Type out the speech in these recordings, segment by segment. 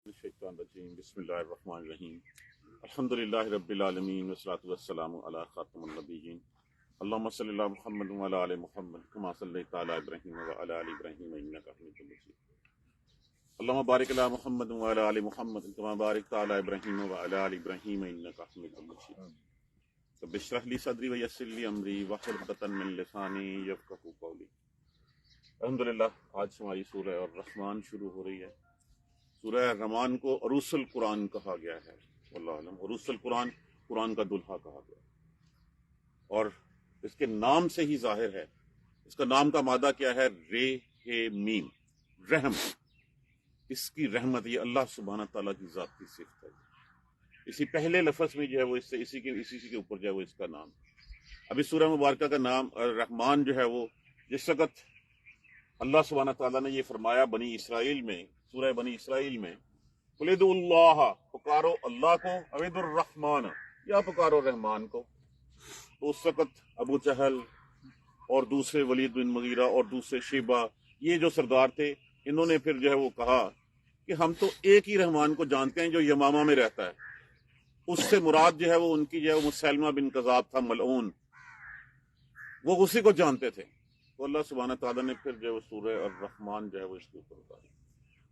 बिस्मिल्लाहिर्रहमानिर्रहीम अल्हम्दुलिल्लाहि रब्बिल आलमीन वस्सलातु वस्सलामु अला खातिमुन नबिय्यीन अल्लाहुम्मा सल्लि अला मुहम्मद व अला आलि मुहम्मद कमा सल्लैता अला इब्राहीम व अला आलि इब्राहीम इन्नका हमीदुम मजीद अल्लाहुम्मा बारिक अला मुहम्मद व अला आलि मुहम्मद कमा बारकता अला इब्राहीम व अला आलि इब्राहीम इन्नका हमीदुम मजीद रब्बि इश्रह ली सदरी व यस्सिर ली अमरी वहलुल उक़दतम मिन लिसानी यफ़क़हू क़ौली। अल्हम्दुलिल्लाह, आज हमारी सूरह और-रहमान शुरू हो रही है। सूरह रहमान को अरूसुल कुरान कहा गया है। वल्लाहु अलम, अरूसुल कुरान, कुरान का दुल्हा कहा गया है। और इसके नाम से ही जाहिर है, इसका नाम का मादा क्या है? रे हे मीम, रहम। इसकी रहमत, ये अल्लाह सुब्हानहू तआला की जाती सिफ़त है। इसी पहले लफ्ज़ में जो है वो इससे इसी के ऊपर जो है वो इसका नाम। अभी सूरह मुबारका का नाम रहमान जो है वो, जिस वक़्त अल्लाह सुब्हानहू तआला ने ये फरमाया बनी इसराइल में, सूरह बनी इसराइल में, कुलिदुल्लाह, पुकारो अल्लाह को, अविदुर रहमान, या पुकारो रहमान को। तो उस वक़्त अबू जहल और दूसरे वलीद बिन मुगीरा और दूसरे शेबा, ये जो सरदार थे, इन्होंने फिर जो है वो कहा कि हम तो एक ही रहमान को जानते हैं जो यमामा में रहता है। उससे मुराद जो है वो उनकी जो है वो मुसैलमा बिन कज़ाब था, मलऊन, वो उसी को जानते थे। तो अल्लाह सुब्हानहू तआला ने फिर जो है वो सूरह और-रहमान जो है वो इसके ऊपर उतारी।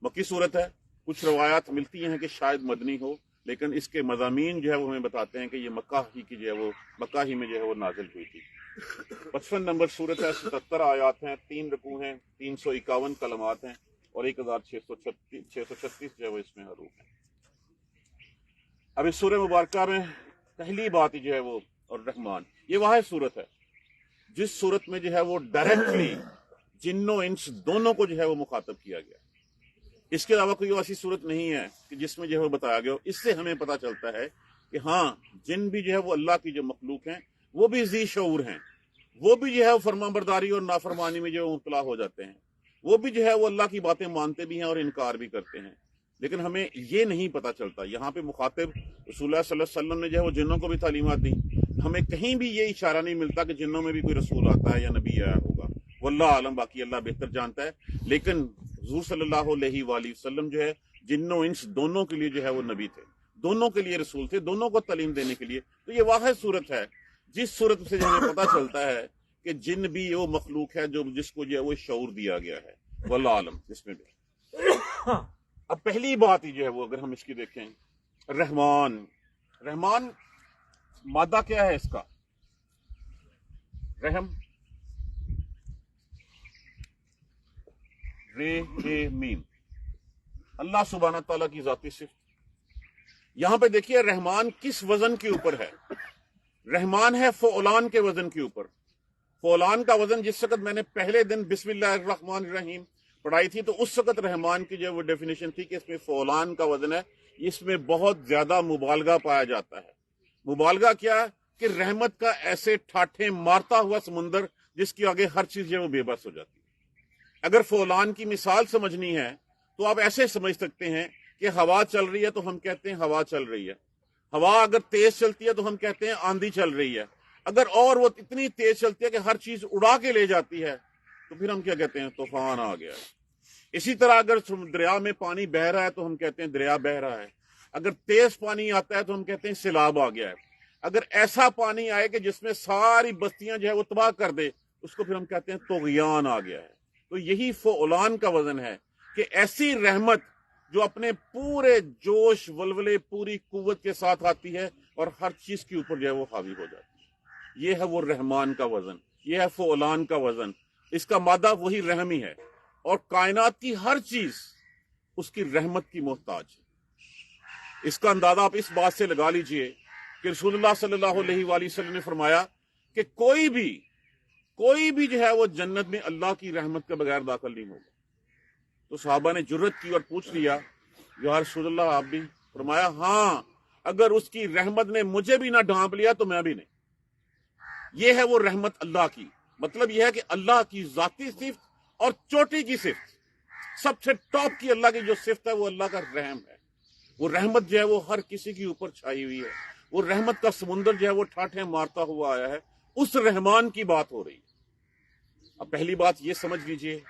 मक्की सूरत है। कुछ रवायात मिलती हैं कि शायद मदनी हो, लेकिन इसके मज़ामीन जो है वो हमें बताते हैं कि ये मक्का ही की जो है वो, मक्का ही में जो है वो नाजिल हुई थी। 55 नंबर सूरत है, 77 आयात हैं, 3 रुकू हैं, 351 कलमात हैं और 1636 जो है वो इसमें हरूफ हैं। अब इस सूरह मुबारका में पहली बात जो है वो और रहमान, ये वाहिद सूरत है जिस सूरत में जो है वो डायरेक्टली जिन्नो इंस दोनों को जो है वो मुखातब किया गया। इसके अलावा कोई ऐसी सूरत नहीं है कि जिसमें जो है वो बताया गया हो। इससे हमें पता चलता है कि हाँ, जिन भी जो है वो अल्लाह की जो मखलूक हैं वो भी ज़ी शऊर हैं, वो भी जो है वो फरमाबरदारी और नाफरमानी में जो मुब्तला हो जाते हैं, वो भी जो है वो अल्लाह की बातें मानते भी हैं और इनकार भी करते हैं। लेकिन हमें ये नहीं पता चलता। यहाँ पे मुखातिब रसूलुल्लाह सल्लल्लाहु अलैहि वसल्लम ने जो है वो जिन्नों को भी तालीमात दी। हमें कहीं भी ये इशारा नहीं मिलता कि जिन्नों में भी कोई रसूल आता है या नबी आया होगा। वल्लाह आलम, बाकी अल्लाह बेहतर जानता है। लेकिन हुज़ूर सल्लल्लाहु अलैहि वसल्लम जो है जिन्नों इंस दोनों के लिए जो है वो नबी थे, दोनों के लिए रसूल थे, दोनों को तालीम देने के लिए। तो ये वाहिद सूरत है जिस सूरत से हमें पता चलता है कि जिन भी वो मखलूक है जो जिसको जो है वो शऊर दिया गया है। वल्लाह आलम इसमें भी। अब पहली बात ही जो है वो अगर हम इसकी देखें, रहमान, रहमान मादा क्या है इसका? रहम, रे हे मीम, अल्लाह सुब्हानहू तआला की जाती सिफ़त। यहां पे देखिए रहमान किस वजन के ऊपर है? रहमान है फ़ौलान के वजन के ऊपर। फ़ौलान का वजन जिस वक़्त मैंने पहले दिन बिस्मिल्लाहिर्रहमानिर्रहीम पढ़ाई थी तो उस वक़्त रहमान की जो वो डेफिनेशन थी कि इसमें फ़ौलान का वजन है, इसमें बहुत ज्यादा मुबालगा पाया जाता है। मुबालगा क्या? कि रहमत का ऐसे ठाठे मारता हुआ समुंदर जिसके आगे हर चीज जो है वो बेबस हो जाती है। अगर फ़ौलान की मिसाल समझनी है तो आप ऐसे समझ सकते हैं कि हवा चल रही है तो हम कहते हैं हवा चल रही है। हवा अगर तेज चलती है तो हम कहते हैं आंधी चल रही है। अगर और वो इतनी तेज चलती है कि हर चीज उड़ा के ले जाती है तो फिर हम क्या कहते हैं? तूफान आ गया है। इसी तरह अगर दरिया में पानी बह रहा है तो हम कहते हैं दरिया बह रहा है। अगर तेज पानी आता है तो हम कहते हैं सैलाब आ गया है। अगर ऐसा पानी आए कि जिसमें सारी बस्तियां जो है वो तबाह कर दे, उसको फिर हम कहते हैं तुग़यान आ गया है। तो यही फ़ौलान का वजन है कि ऐसी रहमत जो अपने पूरे जोश वलवले पूरी कुव्वत के साथ आती है और हर चीज के ऊपर जो है वो हावी हो जाती है। ये है वो रहमान का वजन, ये है फ़ौलान का वजन। इसका मादा वही रहम ही है और कायनात की हर चीज उसकी रहमत की मोहताज है। इसका अंदाजा आप इस बात से लगा लीजिए कि रसूलुल्लाह सल्लल्लाहु अलैहि वसल्लम ने फरमाया कि कोई भी जो है वो जन्नत में अल्लाह की रहमत के बगैर दाखिल नहीं होगा। तो सहाबा ने जुर्रत की और पूछ लिया, या रसूलुल्लाह आप भी? फरमाया हाँ, अगर उसकी रहमत ने मुझे भी ना ढांप लिया तो मैं भी नहीं। ये है वो रहमत अल्लाह की। मतलब यह है कि अल्लाह की जाती सिफ्त और चोटी की सिफ्त, सबसे टॉप की अल्लाह की जो सिफ्त है वो अल्लाह का रहम है। वो रहमत जो है वो हर किसी के ऊपर छाई हुई है। वो रहमत का समुंदर जो है वो ठाठे मारता हुआ आया है। उस रहमान की बात हो रही है। अब पहली बात ये समझ लीजिए,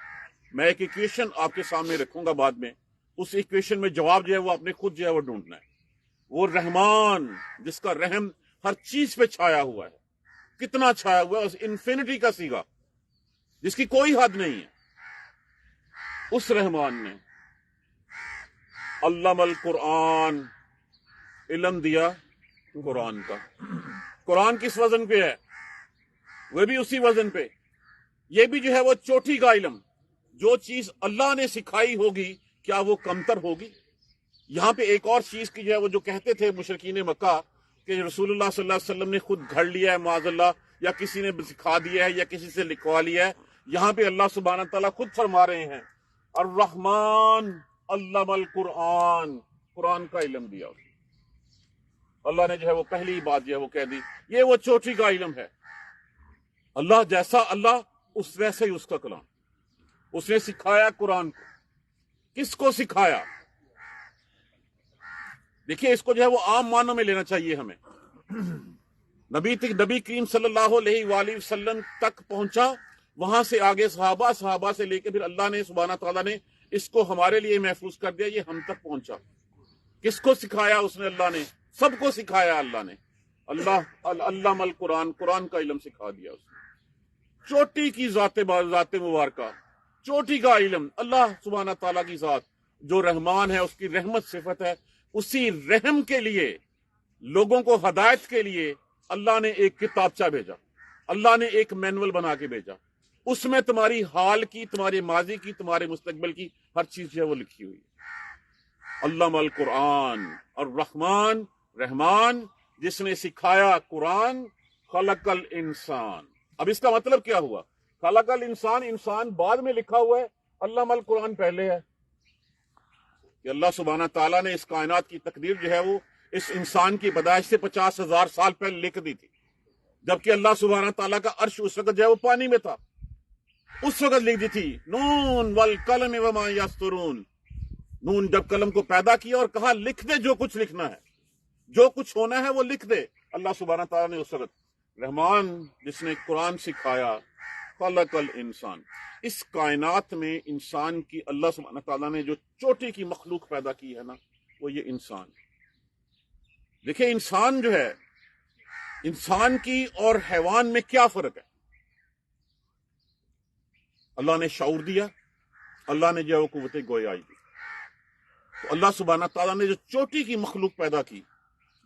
मैं एक इक्वेशन आपके सामने रखूंगा बाद में, उस इक्वेशन में जवाब जो है वो आपने खुद जो है वो ढूंढना है। वो रहमान जिसका रहम हर चीज पे छाया हुआ है, कितना छाया हुआ है, उस इन्फिनिटी का सीगा जिसकी कोई हद नहीं है, उस रहमान ने अल्लामल कुरान इल्म दिया कुरान का। कुरान किस वजन पे है? वह भी उसी वजन पे। ये भी जो है वो चोटी का इल्म, जो चीज अल्लाह ने सिखाई होगी क्या वो कमतर होगी? यहां पे एक और चीज की जो है वो जो कहते थे मुशरिकीन मक्का कि रसूलुल्लाह सल्लल्लाहु अलैहि वसल्लम ने खुद घड़ लिया है माज़अल्लाह, या किसी ने सिखा दिया है या किसी से लिखवा लिया है। यहां पे अल्लाह सुब्हानहू व तआला खुद फरमा रहे हैं अर्रहमान अल्लमल कुरान, कुरान का इल्म दिया उसने। अल्लाह ने जो है वो पहली बात जो है वो कह दी, ये वो चोटी का इल्म है। अल्लाह जैसा अल्लाह उस वैसे ही उसका कलाम। उसने सिखाया कुरान को। किसको सिखाया? देखिए, इसको जो है वो आम मानों में लेना चाहिए हमें। नबी करीम सल्लल्लाहु अलैहि वसल्लम तक पहुंचा, वहां से आगे सहाबा, सहाबा से लेके फिर अल्लाह ने सुब्हानहू तआला ने इसको हमारे लिए महफूज कर दिया, ये हम तक पहुंचा। किसको सिखाया उसने? अल्लाह ने सबको सिखाया। अल्लाह ने अल्लामल कुरान, कुरान का इल्म सिखा दिया उसने। चोटी की जाते मुबारका, चोटी का इल्म, अल्लाह सुब्हानहू तआला की जात जो रहमान है, उसकी रहमत सिफत है, उसी रहम के लिए लोगों को हदायत के लिए अल्लाह ने एक किताबचा भेजा, अल्लाह ने एक मैनुअल बना के भेजा। उसमें तुम्हारी हाल की, तुम्हारे माजी की, तुम्हारे मुस्तकबिल की हर चीज जो है वो लिखी हुई है। अल्लामल कुरान और रहमान, रहमान जिसने सिखाया कुरान, खलकल इंसान। अब इसका मतलब क्या हुआ? खलकल इंसान, इंसान बाद में लिखा हुआ है, अल्लामल कुरान पहले है। कि अल्लाह सुब्हानहू तआला ने इस कायनात की तकदीर जो है वो इस इंसान की पैदाइश से 50,000 साल पहले लिख दी थी, जबकि अल्लाह सुब्हानहू तआला का अर्श उस वक्त जो है वो पानी में था, उस वक्त लिख दी थी। नून वल कलम वमा यस्तरून, नून जब कलम को पैदा किया और कहा लिख दे, जो कुछ लिखना है, जो कुछ होना है वो लिख दे। अल्लाह सुब्हानहू तआला ने उस वक्त रहमान जिसने कुरान सिखाया, खलकल इंसान। इस कायनात में इंसान की अल्लाह सुब्हानहू तआला ने जो चोटी की मखलूक पैदा की है ना, वो ये इंसान। देखिए, इंसान जो है, इंसान की और हैवान में क्या फर्क है? अल्लाह ने शऊर दिया, अल्लाह ने जो है वो कुव्वत गोयाई दी। तो अल्लाह सुब्हानहू तआला ने जो चोटी की मखलूक पैदा की,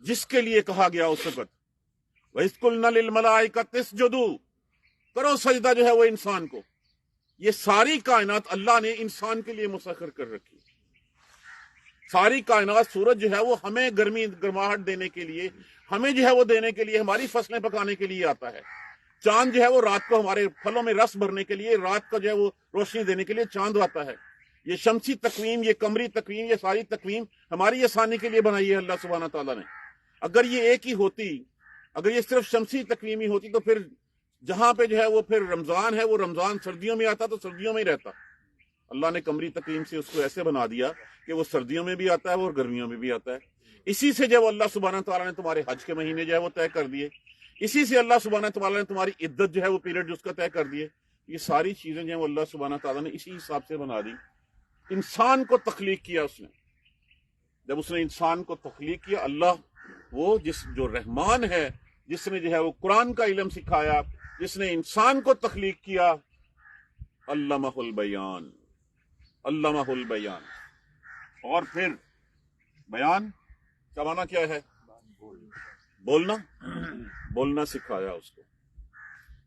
जिसके लिए कहा गया उस वक्त वइज़कुलना लिल मलाइकति इसजुदू, करो सजदा जो है वो इंसान को। ये सारी कायनात अल्लाह ने इंसान के लिए मुसख्खर कर रखी। सारी कायनात, सूरज जो है वो हमें गर्माहट देने के लिए, हमें जो है वो देने के लिए, हमारी फसलें पकाने के लिए आता है। चांद जो है वो रात को हमारे फलों में रस भरने के लिए, रात को जो है वो रोशनी देने के लिए चांद आता है। ये शमसी तकवीम, ये कमरी तकवीम, ये सारी तकवीम हमारी आसानी के लिए बनाई है अल्लाह सुब्हानहू तआला ने। अगर ये एक ही होती, अगर ये सिर्फ शमसी तकवीम ही होती, तो फिर जहां पे जो है वो फिर रमजान है, वो रमजान सर्दियों में आता तो सर्दियों में ही रहता। अल्लाह ने कमरी तकवीम से उसको ऐसे बना दिया कि वो सर्दियों में भी आता है और गर्मियों में भी आता है। इसी से जब अल्लाह सुब्हानहू तआला ने तुम्हारे हज के महीने जो है वो तय कर दिए, इसी से अल्लाह सुब्हानहू तआला ने तुम्हारी इद्दत जो है वो पीरियड उसका तय कर दिए। ये सारी चीजें जो है वो अल्लाह सुब्हानहू तआला ने इसी हिसाब से बना दी। इंसान को तख्लीक किया उसने। जब उसने इंसान को तख्लीक किया, अल्लाह वो जो रहमान है, जिसने जो है वो कुरान का इल्म सिखाया, जिसने इंसान को तख्लीक किया, अल्लमहुल बयान, अल्लमहुल बयान। और फिर बयान का माना क्या है? बोलना, बोलना सिखाया उसको।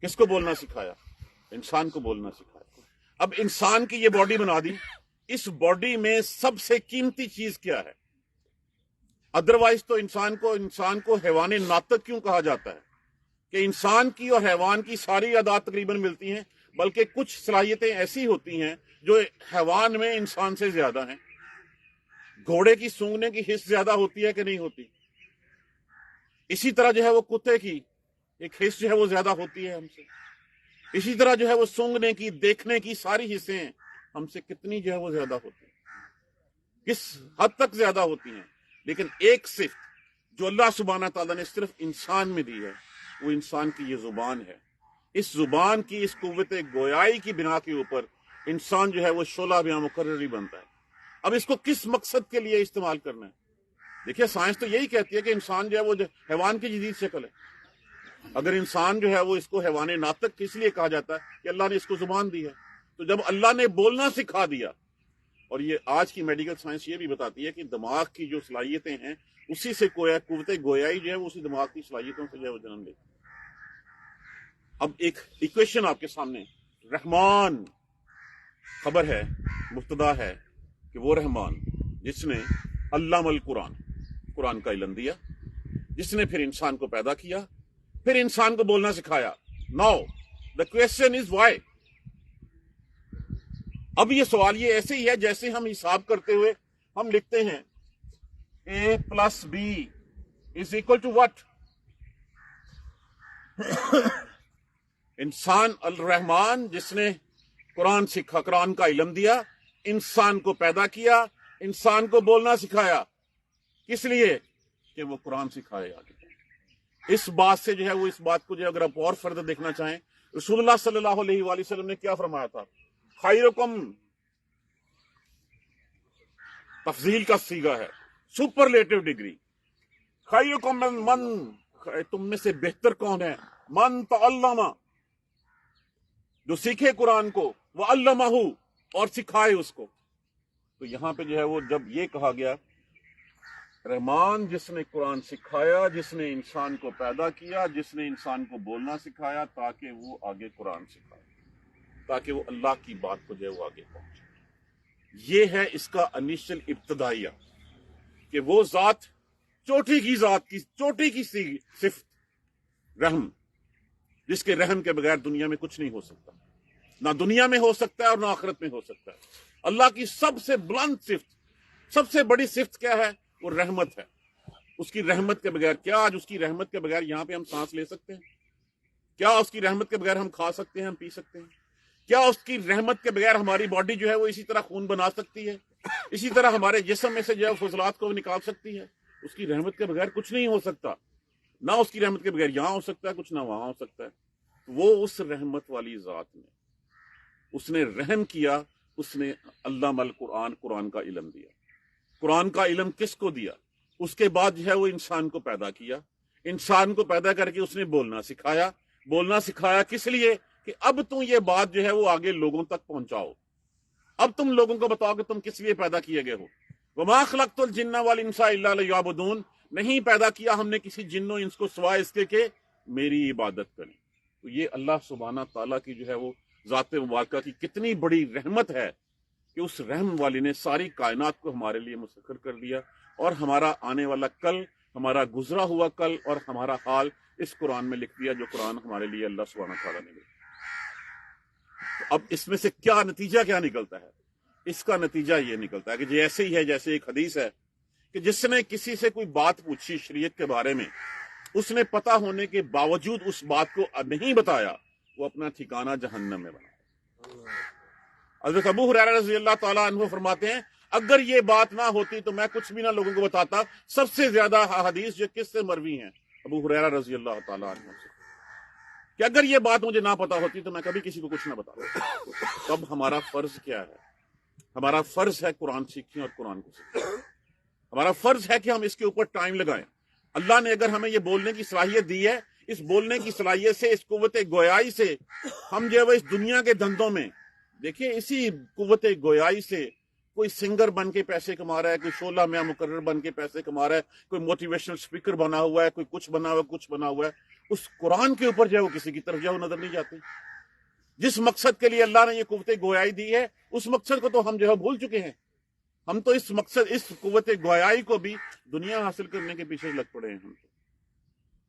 किसको बोलना सिखाया? इंसान को बोलना सिखाया। अब इंसान की ये बॉडी बना दी, इस बॉडी में सबसे कीमती चीज क्या है? अदरवाइज तो इंसान को हैवाने नातक क्यों कहा जाता है? कि इंसान की और हैवान की सारी अदात तकरीबन मिलती हैं, बल्कि कुछ सलाहियतें ऐसी होती हैं जो हैवान में इंसान से ज्यादा हैं। घोड़े की सूंघने की हिस्स ज्यादा होती है कि नहीं होती? इसी तरह जो है वो कुत्ते की एक हिस्स जो है वो ज्यादा होती है हमसे। इसी तरह जो है वो सूंघने की, देखने की सारी हिस्सें हमसे कितनी जो है वो ज्यादा होती हैं, किस हद तक ज्यादा होती हैं। लेकिन एक सिर्फ जो अल्लाह सुब्हानहू तआला ने सिर्फ इंसान में दी है, वो इंसान की ये जुबान है। इस जुबान की, इस कुव्वत गोयाई की बिना के ऊपर इंसान जो है वो शोला बिया मुकर्रर ही बनता है। اب اس کو کس مقصد کے لیے استعمال کرنا ہے؟ دیکھیے سائنس تو یہی کہتی ہے کہ انسان جو ہے وہ حیوان کی جدید شکل ہے. اگر انسان جو ہے وہ اس کو حیوان ناطق کس لیے کہا جاتا ہے کہ اللہ نے اس کو زبان دی ہے. تو جب اللہ نے بولنا سکھا دیا، اور یہ آج کی میڈیکل سائنس یہ بھی بتاتی ہے کہ دماغ کی جو صلاحیتیں ہیں اسی سے قوت گویائی جو ہے وہ اسی دماغ کی صلاحیتوں سے جو ہے وہ جنم لیتی. اب ایک ایکویشن آپ کے سامنے، رحمان خبر ہے، مبتدا ہے کہ وہ رحمان جس نے علم القرآن، قرآن کا علم دیا، جس نے پھر انسان کو پیدا کیا، پھر انسان کو بولنا سکھایا. Now the question is why. اب یہ سوال یہ ایسے ہی ہے جیسے ہم حساب کرتے ہوئے ہم لکھتے ہیں A plus B is equal to what؟ انسان الرحمان جس نے قرآن سکھا، قرآن کا علم دیا، انسان کو پیدا کیا، انسان کو بولنا سکھایا. کس لیے؟ کہ وہ قرآن سکھائے آگے. اس بات سے جو ہے وہ اس بات کو جو ہے اگر آپ اور فردر دیکھنا چاہیں، رسول اللہ صلی اللہ علیہ وآلہ وسلم نے کیا فرمایا تھا؟ خیرکم تفضیل کا صیغہ ہے، سپرلیٹو ڈگری. خیرکم من، تم میں سے بہتر کون ہے؟ من تعلم، جو سیکھے قرآن کو، وعلمہ، اور سکھائے اس کو. تو یہاں پہ جو ہے وہ جب یہ کہا گیا رحمان جس نے قرآن سکھایا، جس نے انسان کو پیدا کیا، جس نے انسان کو بولنا سکھایا تاکہ وہ آگے قرآن سکھائے، تاکہ وہ اللہ کی بات کو جو ہے وہ آگے پہنچے. یہ ہے اس کا انیشل ابتدائیہ کہ وہ ذات چوٹی کی ذات کی چوٹی کی صفت رحم، جس کے رحم کے بغیر دنیا میں کچھ نہیں ہو سکتا، نہ دنیا میں ہو سکتا ہے اور نہ آخرت میں ہو سکتا ہے. اللہ کی سب سے بلند صفت، سب سے بڑی صفت کیا ہے؟ وہ رحمت ہے. اس کی رحمت کے بغیر کیا آج اس کی رحمت کے بغیر یہاں پہ ہم سانس لے سکتے ہیں؟ کیا اس کی رحمت کے بغیر ہم کھا سکتے ہیں، ہم پی سکتے ہیں؟ کیا اس کی رحمت کے بغیر ہماری باڈی جو ہے وہ اسی طرح خون بنا سکتی ہے، اسی طرح ہمارے جسم میں سے جو ہے فضلات کو نکال سکتی ہے؟ اس کی رحمت کے بغیر کچھ نہیں ہو سکتا. نہ اس کی رحمت کے بغیر یہاں ہو سکتا ہے کچھ، نہ وہاں ہو سکتا ہے. وہ اس رحمت والی ذات نے، اس نے رحم کیا، اس نے علم القرآن، قرآن کا علم دیا. قرآن کا علم کس کو دیا؟ اس کے بعد جو ہے وہ انسان کو پیدا کیا، انسان کو پیدا کر کے اس نے بولنا سکھایا. بولنا سکھایا کس لیے؟ کہ اب تم یہ بات جو ہے وہ آگے لوگوں تک پہنچاؤ. اب تم لوگوں کو بتاؤ کہ تم کس لیے پیدا کیے گئے ہو. وما خلقت الجن والانس الا لیعبدون، نہیں پیدا کیا ہم نے کسی جن و انس کو سوائے اس کے کہ میری عبادت کریں. تو یہ اللہ سبحانہ تعالیٰ کی جو ہے وہ ذات مبارکہ کی کتنی بڑی رحمت ہے کہ اس رحم والی نے ساری کائنات کو ہمارے لیے مسخر کر دیا، اور ہمارا آنے والا کل، ہمارا گزرا ہوا کل اور ہمارا حال اس قرآن میں لکھ دیا جو قرآن ہمارے لیے اللہ سبحانہ تعالیٰ نے لکھا. اب اس میں سے کیا نتیجہ کیا نکلتا ہے؟ اس کا نتیجہ یہ نکلتا ہے کہ جیسے ہی ہے، جیسے ایک حدیث ہے کہ جس نے کسی سے کوئی بات پوچھی شریعت کے بارے میں، اس نے پتہ ہونے کے باوجود اس بات کو نہیں بتایا، وہ اپنا ٹھکانہ جہنم میں بنا. حضرت ابو ہریرہ رضی اللہ تعالیٰ عنہ فرماتے ہیں اگر یہ بات نہ ہوتی تو میں کچھ بھی نہ لوگوں کو بتاتا. سب سے زیادہ حدیث جو کس سے مروی ہیں؟ ابو ہریرہ رضی اللہ تعالیٰ عنہ سے، کہ اگر یہ بات مجھے نہ پتا ہوتی تو میں کبھی کسی کو کچھ نہ بتاتا. تب ہمارا فرض کیا ہے؟ ہمارا فرض ہے قرآن سیکھیں اور قرآن کو سیکھیں. ہمارا فرض ہے کہ ہم اس کے اوپر ٹائم لگائیں. اللہ نے اگر ہمیں یہ بولنے کی صلاحیت دی ہے، اس بولنے کی صلاحیت سے، اس قوت گویائی سے ہم جو ہے وہ اس دنیا کے دھندوں میں، دیکھیں اسی قوت گویائی سے کوئی سنگر بن کے پیسے کما رہا ہے، کوئی شعلہ میں مقرر بن کے پیسے کما رہا ہے، کوئی موٹیویشنل سپیکر بنا ہوا ہے، کوئی کچھ بنا ہوا ہے، کچھ بنا ہوا ہے. اس قرآن کے اوپر جو ہے وہ کسی کی طرف جو ہے وہ نظر نہیں جاتی. جس مقصد کے لیے اللہ نے یہ قوت گویائی دی ہے اس مقصد کو تو ہم جو ہے بھول چکے ہیں. ہم تو اس مقصد، اس قوت گویائی کو بھی دنیا حاصل کرنے کے پیچھے لگ پڑے ہیں.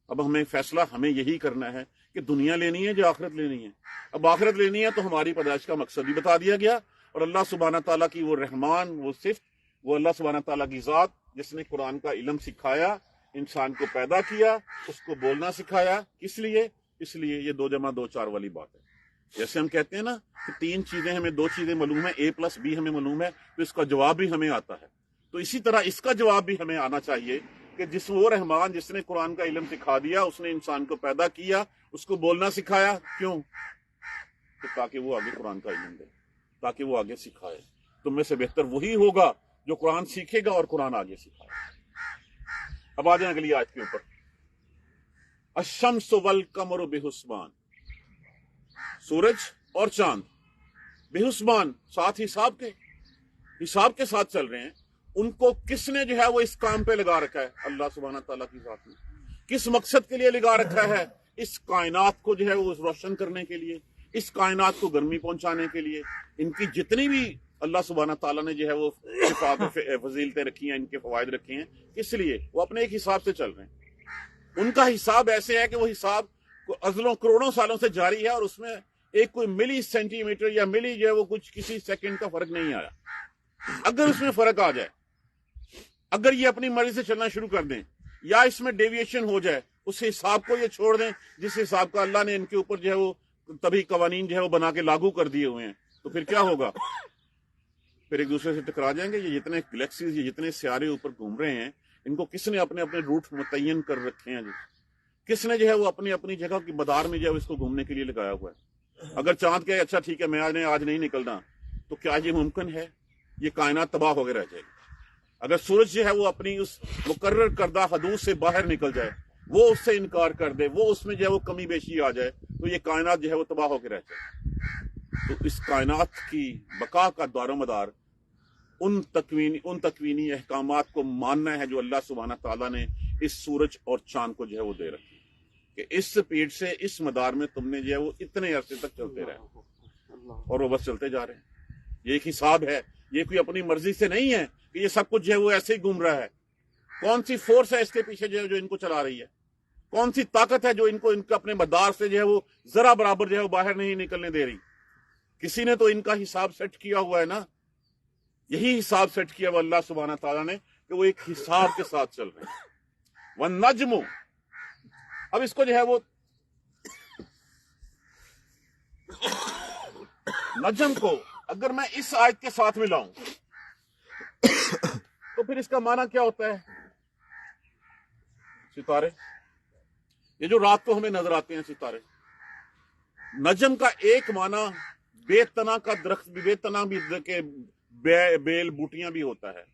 اب ہمیں فیصلہ ہمیں یہی کرنا ہے کہ دنیا لینی ہے جو آخرت لینی ہے. اب آخرت لینی ہے تو ہماری پیدائش کا مقصد بھی بتا دیا گیا، اور اللہ سبحانہ تعالیٰ کی وہ رحمان، وہ صفت، وہ اللہ سبحانہ تعالیٰ کی ذات جس نے قرآن کا علم سکھایا، انسان کو پیدا کیا، اس کو بولنا سکھایا. کس لیے؟ اس لیے یہ 2 + 2 = 4 والی بات ہے. جیسے ہم کہتے ہیں نا کہ 3 چیزیں ہمیں، 2 چیزیں معلوم ہیں، A + B ہمیں معلوم ہے، تو اس کا جواب بھی ہمیں آتا ہے. تو اسی طرح اس کا جواب بھی ہمیں آنا چاہیے کہ جس وہ رحمان جس نے قرآن کا علم سکھا دیا، اس نے انسان کو پیدا کیا، اس کو بولنا سکھایا. کیوں؟ تو تاکہ وہ آگے قرآن کا علم دے، تاکہ وہ آگے سکھائے. तुम में से बेहतर वही होगा जो कुरान सीखेगा और कुरान आगे सिखाएगा। अब आ जाए अगली आयत के ऊपर। अशम्स वल कमर बेहुस्बान, सूरज और चांद बेहुस्बान, साथ हिसाब के साथ चल रहे हैं। उनको किसने जो है वो इस काम पे लगा रखा है? अल्लाह सुब्हानहू तआला की जात ने। किस मकसद के लिए लगा रखा है? इस कायनात को जो है वो रोशन करने के लिए, इस कायनात को गर्मी पहुंचाने के लिए। इनकी जितनी भी अल्लाह सुब्हानहू तआला ने जो है वो फजीलतें रखी हैं, इनके फवायद रखे हैं, किस लिए? वो अपने एक हिसाब से चल रहे हैं। उनका हिसाब ऐसे है कि वो हिसाब अज़लों करोड़ों सालों से जारी है और उसमें एक कोई मिली सेंटीमीटर या मिली जो है वो कुछ किसी सेकंड का फर्क नहीं आया। अगर उसमें फर्क आ जाए, अगर ये अपनी मर्जी से चलना शुरू कर दें या इसमें डेविएशन हो जाए, उस हिसाब को ये छोड़ दें जिस हिसाब का अल्लाह ने इनके ऊपर जो है वो तभी कवानीन जो है वो बना के लागू कर दिए हुए हैं, तो फिर क्या होगा? फिर एक दूसरे से टकरा जाएंगे। ये जितने गैलेक्सीज, ये जितने सियारे ऊपर घूम रहे हैं, इनको किसने अपने अपने रूट मुतय्यन कर रखे हैं? किसने जो है वो अपनी अपनी जगह की मदार में जो है इसको घूमने के लिए लगाया हुआ है। अगर चांद कहे अच्छा ठीक है मैं आज नहीं निकलना, तो क्या ये मुमकिन है? ये कायनात तबाह हो गए रह जाएगी। अगर सूरज जो है वो अपनी उस मुकर्रर करदा हदूद से बाहर निकल जाए, वो उससे इनकार कर दे, वो उसमें जो है वो कमी बेशी आ जाए, तो ये कायनात जो है वो तबाह होकर रह जाए। तो इस कायनात की बका का दारोमदार उन तकवीनी अहकामात को मानना है जो अल्लाह सुब्हानहू तआला ने इस सूरज और चांद को जो है वो दे रखे कि इस स्पीड से, इस मदार में तुमने जो है वो इतने अरसे तक चलते रहे, और वो बस चलते जा रहे हैं। ये एक हिसाब है, ये कोई अपनी मर्जी से नहीं है कि ये सब कुछ जो है वो ऐसे ही घूम रहा है। कौन सी फोर्स है इसके पीछे जो इनको चला रही है? कौन सी ताकत है जो इनको अपने मदार से जो है वो जरा बराबर जो है वो बाहर नहीं निकलने दे रही? किसी ने तो इनका हिसाब सेट किया हुआ है ना। यही हिसाब सेट किया हुआ अल्लाह सुब्हानहू तआला ने कि वो एक हिसाब के साथ चल रहे हैं। वन नज्मु, अब इसको जो है वो नजम को अगर मैं इस आयत के साथ मिलाऊं तो फिर इसका माना क्या होता है? सितारे, ये जो रात को हमें नजर आते हैं सितारे। नजम का एक माना बेतना का दरख्त भी, बेतना भी के बेल बूटियां भी होता है।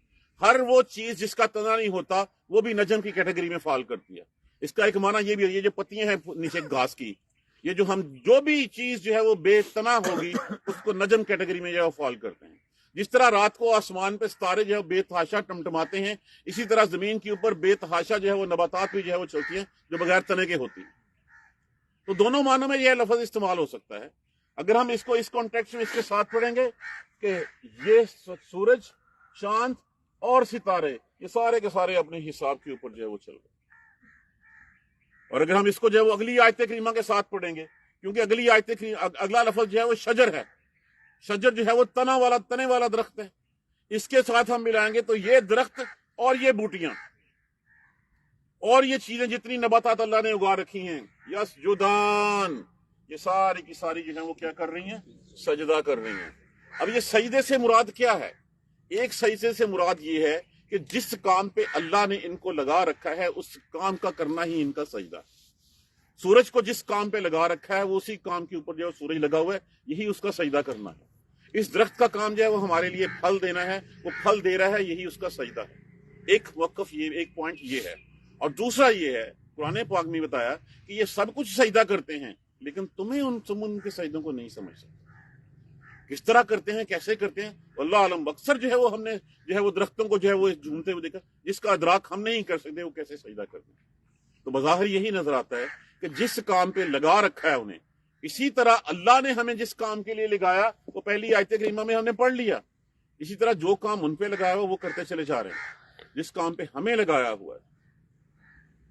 हर वो चीज जिसका तना नहीं होता वो भी नजम की कैटेगरी में फाल करती है। इसका एक माना ये भी है, ये जो पत्तियां हैं नीचे घास की, ये जो भी चीज जो है वो बेतना होगी उसको नजम कैटेगरी में जो है फाल करते हैं। जिस तरह रात को आसमान पे सितारे जो है बेतहाशा टमटमाते हैं, इसी तरह जमीन के ऊपर बेतहाशा जो है वो नबातात भी जो है वो चलती हैं जो बगैर तने के होती है। तो दोनों मानों में यह लफ्ज इस्तेमाल हो सकता है। अगर हम इसको इस कॉन्टेक्स्ट में इसके साथ पढ़ेंगे कि ये सूरज, चांद और सितारे ये सारे के सारे अपने हिसाब के ऊपर जो है वो चल रहे। और अगर हम इसको जो है वो अगली आयत करीमा के साथ पढ़ेंगे, क्योंकि अगली आयत अगला लफ्ज जो है वो शजर है। शजर जो है वो तने वाला दरख्त है। इसके साथ हम मिलाएंगे तो ये दरख्त और ये बूटियां और ये चीजें जितनी नबातात अल्लाह ने उगा रखी हैं, यस जुदान, ये सारी की सारी जो है वो क्या कर रही हैं? सजदा कर रही हैं। अब ये सजदे से मुराद क्या है? एक सजदे से मुराद ये है कि जिस काम पे अल्लाह ने इनको लगा रखा है उस काम का करना ही इनका सजदा। सूरज को जिस काम पे लगा रखा है वो उसी काम के ऊपर जो सूरज लगा हुआ है, यही उसका सजदा करना है। इस दरख्त का काम जो है वो हमारे लिए फल देना है, वो फल दे रहा है, यही उसका सजदा है। एक वक्फ ये, एक पॉइंट ये है। और दूसरा ये है, कुरान पाक में बताया कि ये सब कुछ सजदा करते हैं, लेकिन तुम उनके सजदों को नहीं समझ सकते। किस तरह करते हैं, कैसे करते हैं, अल्लाह आलम। अक्सर जो है वो हमने जो है वो दरख्तों को जो है वो झूमते हुए देखा, जिसका अदराक हम नहीं कर सकते वो कैसे सजदा करते हैं। तो बज़ाहिर यही नजर आता है कि जिस काम पे लगा रखा है उन्हें, इसी तरह अल्लाह ने हमें जिस काम के लिए लगाया वो पहली आयत करीमा में हमने पढ़ लिया। इसी तरह जो काम उन पे लगाया हुआ वो करते चले जा रहे हैं। जिस काम पे हमें लगाया हुआ है,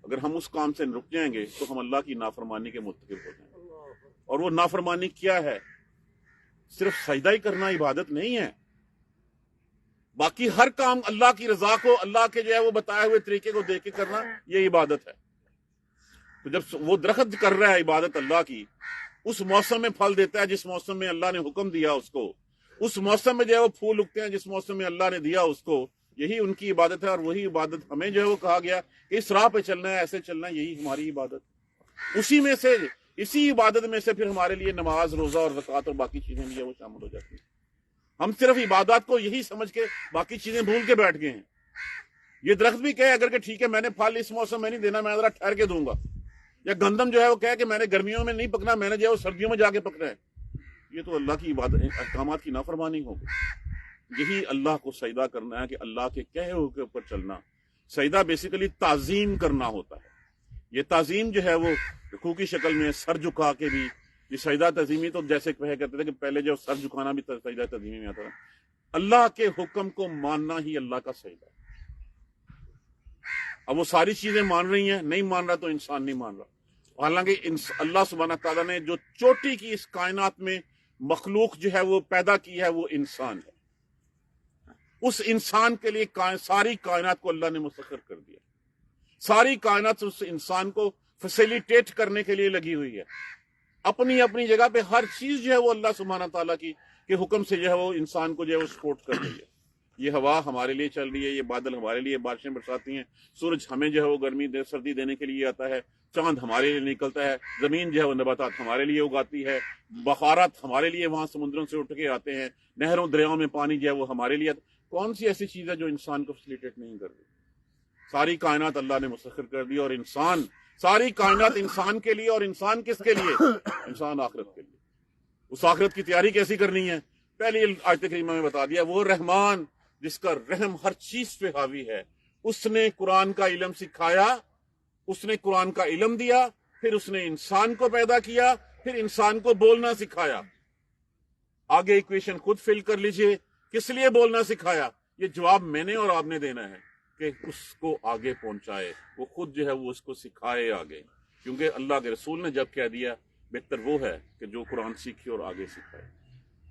अगर हम उस काम से रुक जाएंगे तो हम अल्लाह की नाफरमानी के मुर्तकिब हो जाएंगे। और वो नाफरमानी क्या है? सिर्फ सजदा ही करना इबादत नहीं है, बाकी हर काम अल्लाह की रजा को, अल्लाह के जो है वो बताए हुए तरीके को देख के करना, ये इबादत है। तो जब वो दरख्त कर रहा है इबादत अल्लाह की, उस मौसम में फल देता है जिस मौसम में अल्लाह ने हुक्म दिया उसको, उस मौसम में जो है वो फूल उगते हैं जिस मौसम में अल्लाह ने दिया उसको, यही उनकी इबादत है। और वही इबादत हमें जो है वो कहा गया कि इस राह पे चलना है, ऐसे चलना है, यही हमारी इबादत। उसी में से, इसी इबादत में से फिर हमारे लिए नमाज, रोजा और ज़कात और बाकी चीजें भी है वो शामिल हो जाती हैं। ہم صرف عبادات کو یہی سمجھ کے باقی چیزیں بھول کے بیٹھ گئے ہیں. یہ درخت بھی کہے اگر کہ ٹھیک ہے میں نے پھل اس موسم میں نہیں دینا, میں ذرا ٹھہر کے دوں گا. یا گندم جو ہے وہ کہے کہ میں نے گرمیوں میں نہیں پکنا, میں نے جو ہے وہ سردیوں میں جا کے پکنا ہے. یہ تو اللہ کی عبادت احکامات کی نافرمانی ہوگی. یہی اللہ کو سجدہ کرنا ہے کہ اللہ کے کہے ہوئے کے اوپر چلنا. سجدہ بیسیکلی تعظیم کرنا ہوتا ہے. یہ تعظیم جو ہے وہ رکوع کی شکل میں سر جھکا کے بھی, یہ سجدہ تعظیمی تو جیسے کہتے تھے کہ پہلے جو سر جھکانا بھی سجدہ تعظیمی میں آتا تھا. اللہ کے حکم کو ماننا ہی اللہ کا سجدہ ہے. اب وہ ساری چیزیں مان رہی ہیں, نہیں مان رہا تو انسان نہیں مان رہا. حالانکہ اللہ سبحانہ تعالیٰ نے جو چوٹی کی اس کائنات میں مخلوق جو ہے وہ پیدا کی ہے وہ انسان ہے. اس انسان کے لیے ساری کائنات کو اللہ نے مسخر کر دیا. ساری کائنات اس انسان کو فیسیلیٹیٹ کرنے کے لیے لگی ہوئی ہے. اپنی اپنی جگہ پہ ہر چیز جو ہے وہ اللہ سبحانہ تعالیٰ کی کے حکم سے جو ہے وہ انسان کو جو ہے وہ سپورٹ کر رہی ہے. یہ ہوا ہمارے لیے چل رہی ہے, یہ بادل ہمارے لیے بارشیں برساتی ہیں, سورج ہمیں جو ہے وہ گرمی سردی دینے کے لیے آتا ہے, چاند ہمارے لیے نکلتا ہے, زمین جو ہے وہ نباتات ہمارے لیے اگاتی ہے, بخارات ہمارے لیے وہاں سمندروں سے اٹھ کے آتے ہیں, نہروں دریاؤں میں پانی جو ہے وہ ہمارے لیے. کون سی ایسی چیز ہے جو انسان کو فیسیلیٹیٹ نہیں کر رہی؟ ساری کائنات اللہ نے مسخر کر دی, اور انسان, ساری کائنات انسان کے لیے. اور انسان کس کے لیے؟ انسان آخرت کے لیے. اس آخرت کی تیاری کیسی کرنی ہے؟ پہلی آیت کریمہ میں بتا دیا. وہ رحمان جس کا رحم ہر چیز پہ حاوی ہے, اس نے قرآن کا علم سکھایا, اس نے قرآن کا علم دیا, پھر اس نے انسان کو پیدا کیا, پھر انسان کو بولنا سکھایا. آگے ایکویشن خود فل کر لیجئے. کس لیے بولنا سکھایا؟ یہ جواب میں نے اور آپ نے دینا ہے کہ اس کو آگے پہنچائے. وہ خود جو ہے وہ اس کو سکھائے آگے, کیونکہ اللہ کے رسول نے جب کہہ دیا بہتر وہ ہے کہ جو قرآن سیکھے اور آگے سکھائے.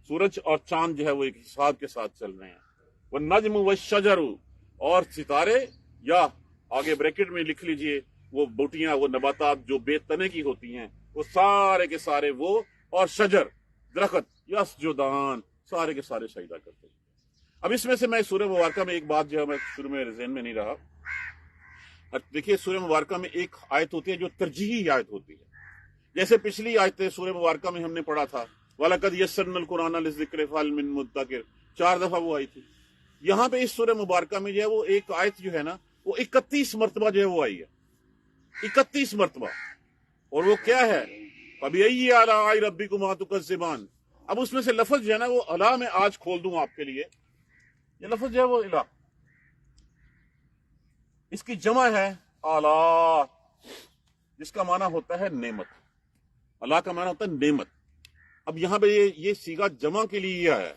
سورج اور چاند جو ہے وہ ایک حساب کے ساتھ چل رہے ہیں. وہ نجم و شجر, اور ستارے, یا آگے بریکٹ میں لکھ لیجئے وہ بوٹیاں, وہ نباتات جو بے تنے کی ہوتی ہیں, وہ سارے کے سارے وہ, اور شجر درخت, یسجدان, سارے کے سارے سجدہ کرتے ہیں. اب اس میں سے میں سورہ مبارکہ میں ایک بات جو ہے میں شروع میں ذہن میں نہیں رہا. دیکھیے سورہ مبارکہ میں ایک آیت ہوتی ہے جو ترجیحی آیت ہوتی ہے. جیسے پچھلی آیت سورہ مبارکہ میں ہم نے پڑھا تھا وَلَقَدْ يَسَّرْنَا الْقُرْآنَ لِلذِّكْرِ فَهَلْ مِن مُدَّكِرٍ, 4 دفعہ وہ آئی تھی. یہاں پہ اس سورہ مبارکہ میں جو ہے وہ ایک آیت جو ہے نا وہ 31 مرتبہ جو ہے وہ آئی ہے, 31 مرتبہ. اور وہ کیا ہے؟ فَبِأَيِّ آلَاءِ رَبِّكُمَا تُكَذِّبَانِ. اب اس میں سے لفظ جو ہے نا وہ الا میں آج کھول دوں آپ کے لیے. یہ لفظ جو ہے وہ الا, اس کی جمع ہے آلا, جس کا معنی ہوتا ہے نعمت. اللہ کا معنی ہوتا ہے نعمت. اب یہاں پہ یہ صیغہ جمع کے لیے آیا ہے,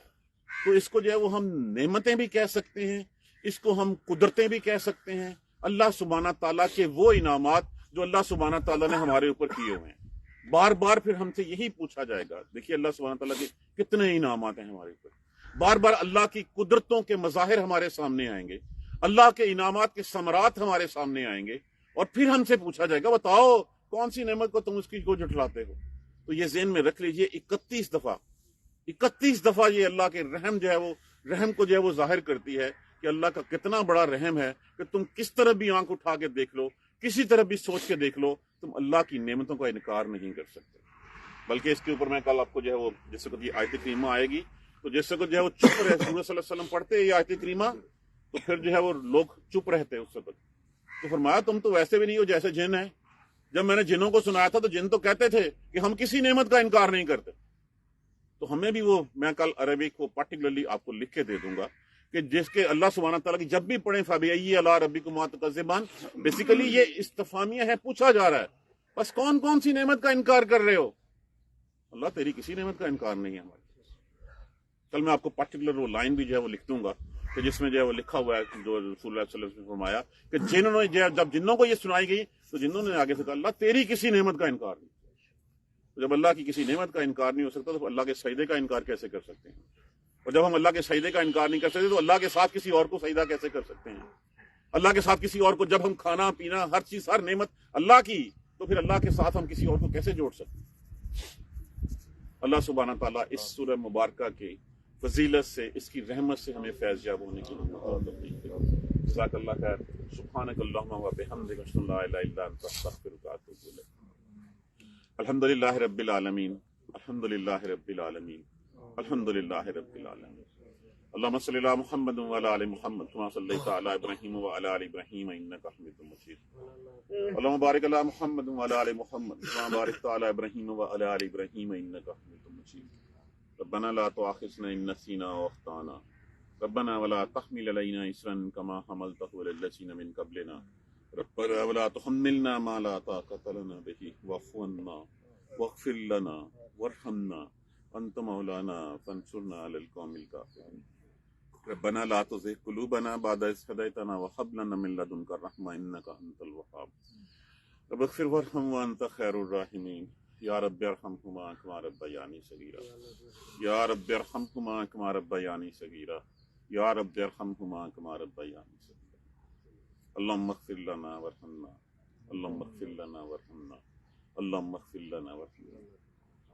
تو اس کو جو ہے وہ ہم نعمتیں بھی کہہ سکتے ہیں, اس کو ہم قدرتیں بھی کہہ سکتے ہیں. اللہ سبحانہ تعالیٰ کے وہ انعامات جو اللہ سبحانہ تعالیٰ نے ہمارے اوپر کیے ہوئے ہیں. بار بار پھر ہم سے یہی پوچھا جائے گا. دیکھیے اللہ سبحانہ تعالیٰ کے کتنے انعامات ہیں ہمارے اوپر. بار بار اللہ کی قدرتوں کے مظاہر ہمارے سامنے آئیں گے, اللہ کے انعامات کے ثمرات ہمارے سامنے آئیں گے, اور پھر ہم سے پوچھا جائے گا بتاؤ کون سی نعمت کو تم اس کی کو جھٹلاتے ہو. تو یہ ذہن میں رکھ لیجئے 31 دفعہ یہ اللہ کے رحم جو ہے وہ رحم کو جو ہے وہ ظاہر کرتی ہے کہ اللہ کا کتنا بڑا رحم ہے کہ تم کس طرح بھی آنکھ اٹھا کے دیکھ لو, کسی طرح بھی سوچ کے دیکھ لو, تم اللہ کی نعمتوں کا انکار نہیں کر سکتے. بلکہ اس کے اوپر میں کل آپ کو جو ہے وہ جس وقت یہ آیت کریمہ آئے گی تو جس وقت جو ہے وہ چپ رہے, حضور صلی اللہ علیہ وسلم پڑھتے یہ آیت کریمہ تو پھر جو ہے وہ لوگ چپ رہتے اس وقت. تو فرمایا تم تو ویسے بھی نہیں ہو جیسے جن ہیں. جب میں نے جنوں کو سنایا تھا تو جن تو کہتے تھے کہ ہم کسی نعمت کا انکار نہیں کرتے. تو ہمیں بھی وہ, میں کل عربی کو پارٹیکولرلی آپ کو لکھ کے دے دوں گا کہ جس کے اللہ سبحانہ تعالیٰ کی جب بھی پڑھیں فَبِأَيِّ آلَاءِ رَبِّكُمَا تُكَذِّبَانِ, بیسیکلی یہ استفہامیہ ہے, پوچھا جا رہا ہے بس کون کون سی نعمت کا انکار کر رہے ہو. اللہ تیری کسی نعمت کا انکار نہیں ہے ہمارے. کل میں آپ کو پارٹیکولر وہ لائن بھی جو ہے وہ لکھ دوں گا کہ جس میں جو ہے وہ لکھا ہوا ہے جو رسول اللہ صلی اللہ علیہ وسلم نے فرمایا کہ جنہوں نے جب جنوں کو یہ سنائی گئی تو جنوں نے آگے سے کہا اللہ تیری کسی نعمت کا انکار نہیں. جب اللہ کی کسی نعمت کا انکار نہیں ہو سکتا تو اللہ کے سجدے کا انکار کیسے کر سکتے ہیں؟ اور جب ہم اللہ کے سجدے کا انکار نہیں کر سکتے تو اللہ کے ساتھ کسی اور کو سجدہ کیسے کر سکتے ہیں؟ اللہ کے ساتھ کسی اور کو, جب ہم کھانا پینا ہر چیز ہر نعمت اللہ کی, تو پھر اللہ کے ساتھ ہم کسی اور کو کیسے جوڑ سکتے ہیں؟ اللہ سبحانہ تعالیٰ اس سورہ مبارکہ کی فضیلت سے, اس کی رحمت سے ہمیں فیض یاب ہونے کی توفیق دے. جزاک اللہ خیر. سبحانک اللہم و بحمدک اشہد ان لا الہ الا انت استغفرک و اتوب الیک. الحمدللہ رب العالمین, الحمدللہ رب العالمین, الحمدللہ رب العالمین. اللهم صل على محمد وعلى ال محمد كما صليت على ابراهيم وعلى ال ابراهيم انك حميد مجيد. اللهم بارك على محمد وعلى ال محمد كما باركت على ابراهيم وعلى ال ابراهيم انك حميد مجيد. ربنا لا تؤاخذنا ان نسينا واخطانا ربنا ولا تحمل علينا إصرا كما حملته على الذين من قبلنا ربنا ولا تحملنا ما لا طاقة لنا به واعف عنا واغفر لنا وارحمنا أنت مولانا فانصرنا على القوم الكافرين. ربنا لا تزغ قلوبنا بعد إذ هديتنا وهب لنا من لدنك الرحمة إنك أنت الوهاب. رب اغفر وارحم وأنت خير الراحمين. یا رب ارحمهما كما ربياني صغيرا یا رب ارحمهما كما ربياني صغيرا یا رب ارحمهما كما ربياني صغيرا. اللهم اغفر لنا وارحمنا اللهم اغفر لنا وارحمنا اللهم اغفر لنا وارحمنا.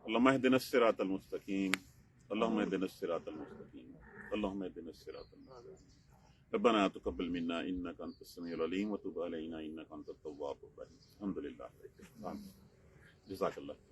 اللهم اهدنا الصراط المستقيم اللهم اهدنا الصراط المستقيم اللهم اهدنا الصراط المستقيم. ربنا تقبل منا انك انت السميع العليم وتب علينا انك انت التواب الرحيم. الحمد لله. جزاک اللہ.